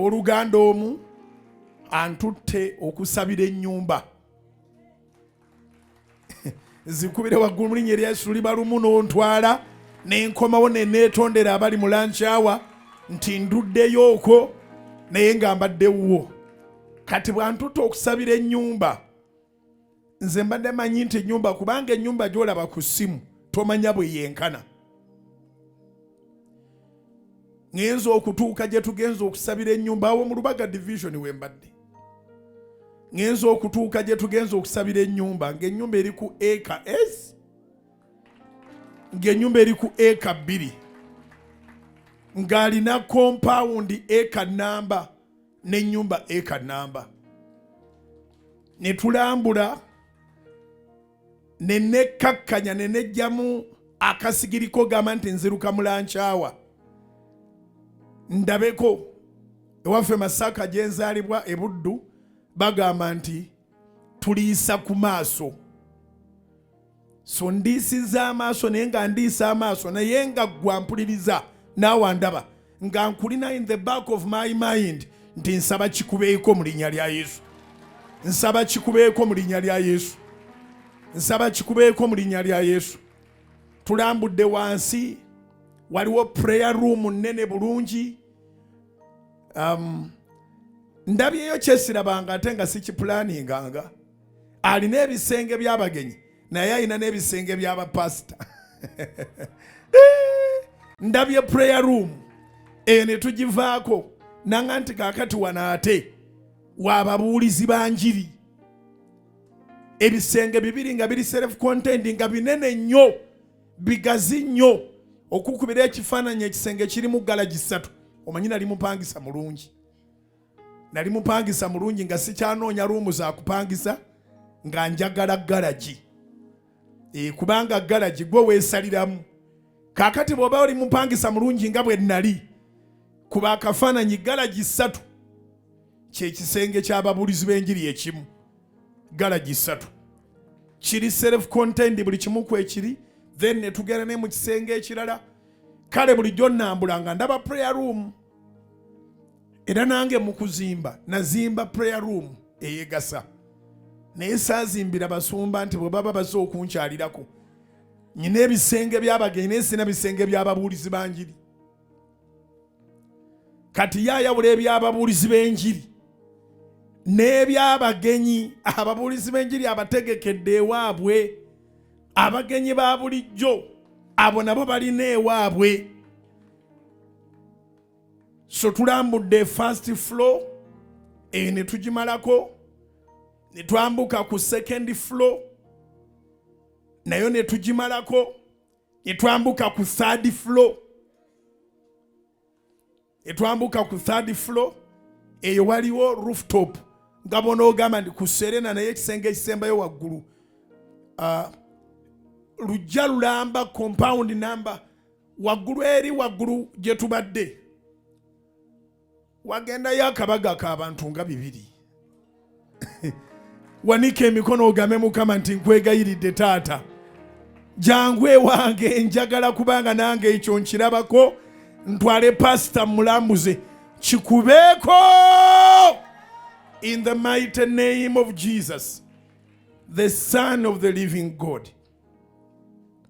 Oluganda omu antutte okusabira ennyumba. Zikubire waggulu mu linnya erya Yesu liba lumu n'ontwala n'enkomawo ne neetondera abali mu lunch hour nti nduddeyo okwo naye nga mbaddewo. Kati bw'antutte okusabira ennyumba, nze mbadde manyi nti ennyumba, kubanga ennyumba gy'olaba ku ssimu tomanya bwe yenkana. Ngenza okutuuka gye tugenza okusabira ennyumba awo mu Lubaga division we mbadde. Ngenza okutuuka gye tugenza okusabira ennyumba ng'ennyumba eri ku eka S, ng'ennyumba eri ku eka 2, ng'alina compound eka namba n'ennyumba eka namba. Ne tulambula ne nekkakkanya ne nejjamu akasigiriko gamba nti nziruka mu lunch hour. Ndabeko ewaffe Masaka gye nzaalibwa e Buddu bagamba nti tuliisa ku maaso. So ndiisiza amaaso naye nga ndiisa amaaso naye nga gwampuliriza naawe ndaba nga nkulina in the back of my mind nti nsaba kikubeeko mu linnya lya Yesu. Nsaba kikubeeko mu linnya lya Yesu. Nsaba kikubeeko mu linnya lya Yesu. Tulambudde wansi, waliwo prayer room nnene bulungi. Ndabyeyo kyesirabanga ate nga sikiplaninganga. Alina ebisenge by'abagenyi naye alina n'ebisenge by'abapasita. Ndabye prayer room eyo ne tugivaako nanga nti kaakati wano ate waababuulizi ba njiri. Ebisenge bibiri nga biri self contained nga binene nnyo bigazi nnyo okukubira ekifaananyi ekisenge kirimu galaji 3. Omanyi nali mupangisa mulungi. Nali mupangisa mulungi nga sikyanoonya ruumu za kupangisa nga njagala galaji. Kubanga galaji gwe weesaliramu. Kaakati bw'oba oli mupangisa mulungi nga bwe nali, kuba akafaananyi galaji 3 kye kisenge ky'ababuulizi b'enjiri ekimu. Galaji 3 kiri self contained buli kimu kwekiri. Then ne tugenda ne mu kisenge ekirala. Kale bulijjo nnambulanga ndaba prayer room. Era nange mu kuzimba nazimba prayer room eyegasa. Naye saazimbira basumba nti bwe baba bazze okunkyalirako. Nyina ebisenge by'abagenyi naye sina bisenge by'ababuulizi b'enjiri. Kati yaayawula eby'ababuulizi b'enjiri n'ebyabagenyi. Ababuulizi b'enjiri abategekedde ewaabwe. Abagenyi ba bulijjo abo nabo balina ewaabwe. So tulambudde first floor ne tugimalako, ne twambuka ku second floor nayo ne tugimalako, ne twambuka ku third floor. Ne twambuka ku third floor eyo waliwo rooftop nga bonoogamba ndi ku Serena naye ekisenge ekisembayo waggulu. Lujja lulamba compound number waggulu eri waggulu gye tubadde. Wagendayo akabaga k'abantu nga 2. Wanika emikono ogambe Mukama nti nkwegayiridde taata. Jangu ewange njagala kubanga nange ekyo nkirabako. Ntwale pastor mulambuze kikubeeko in the mighty name of Jesus, the Son of the living God.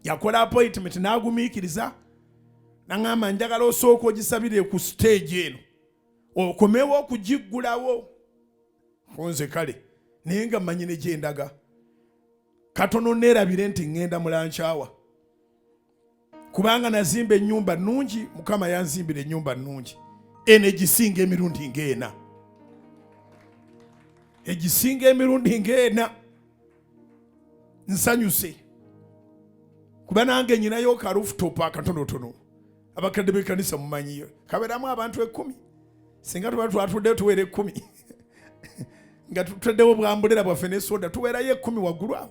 Yakola appointment n'agumiikiriza n'angamba njagala osooka ogisabire ku stage eno okomewo okugiggulawo. Nze kale naye nga mmanyi ne gye ndaga. Katono neerabire nti ŋŋenda mu lunch hour. Kubanga nazimba ennyumba nnungi, Mukama yanzimbira ennyumba nnungi. Eno egisinga emirundi ng'ena. Egisinga emirundi ng'ena. Nsanyuse. Kuba nange nyinayo ka rooftop akatonotono. Abakadde b'ekkanisa mumanyiyo. Kabeeramu abantu 10. Singa tuba twatudde tuwere 10. Nga tutuddewo bwambulera bwaffe ne soda tuweerayo 10 waggulu awo.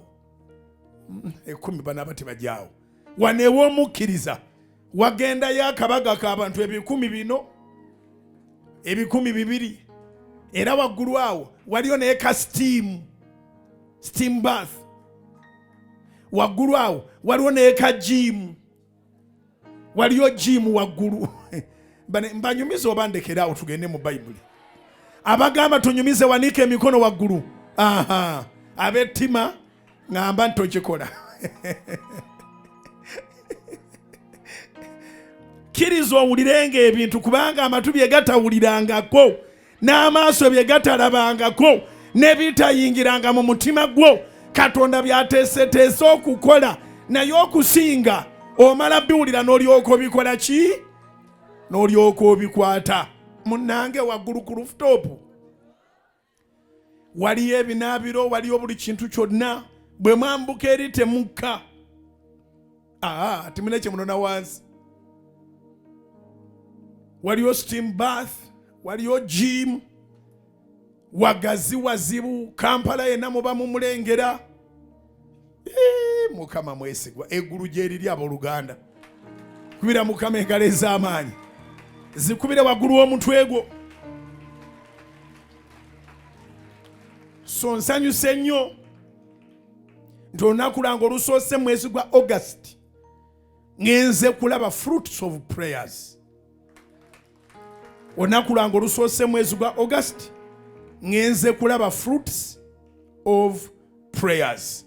10 banaaba tebajjaawo. Wanewo omukkiriza wagendayo akabaga k'abantu 10,000 bino, 200,000. Era waggulu awo waliyo naye ka steam bath. Waggulu awo waliwo naye ka gym. Waliyo gym waggulu. Mbanyumiza oba ndekera awo tugende mu Bayibuli. abagamba tunyumize wanike emikono waggulu ab'ettima ngamba nti tokikola. Kkiriza owulirenga ebintu kubanga amatu bye gatawulirangako n'amaaso bye gatalabangako ne bitayingiranga mu mutima gwo Katonda byateeseteese okukola naye okusinga omala biwulira n'olyoka obikola ki? N'olyoka obikwata. Munnange waggulu ku rooftop waliyo ebinaabiro, waliyo buli kintu kyonna. Bwe mwambuka eri temukka. Timune kye munona wansi. Waliyo steam bath, waliyo gym, wagazi wazibu, Kampala yenna muba mumulengera. Mukama mwesigwa, eggulu gye liri abooluganda. Kubira Mukama engalo ez'amaanyi, zikubire waggulu w'omutwe gwo. So nsanyuse nnyo nti olunaku lwange olusoose mwezi gwa August ngenze kulaba fruits of prayers. Olunaku lwange olusoose mwezi gwa August ngenze kulaba fruits of prayers.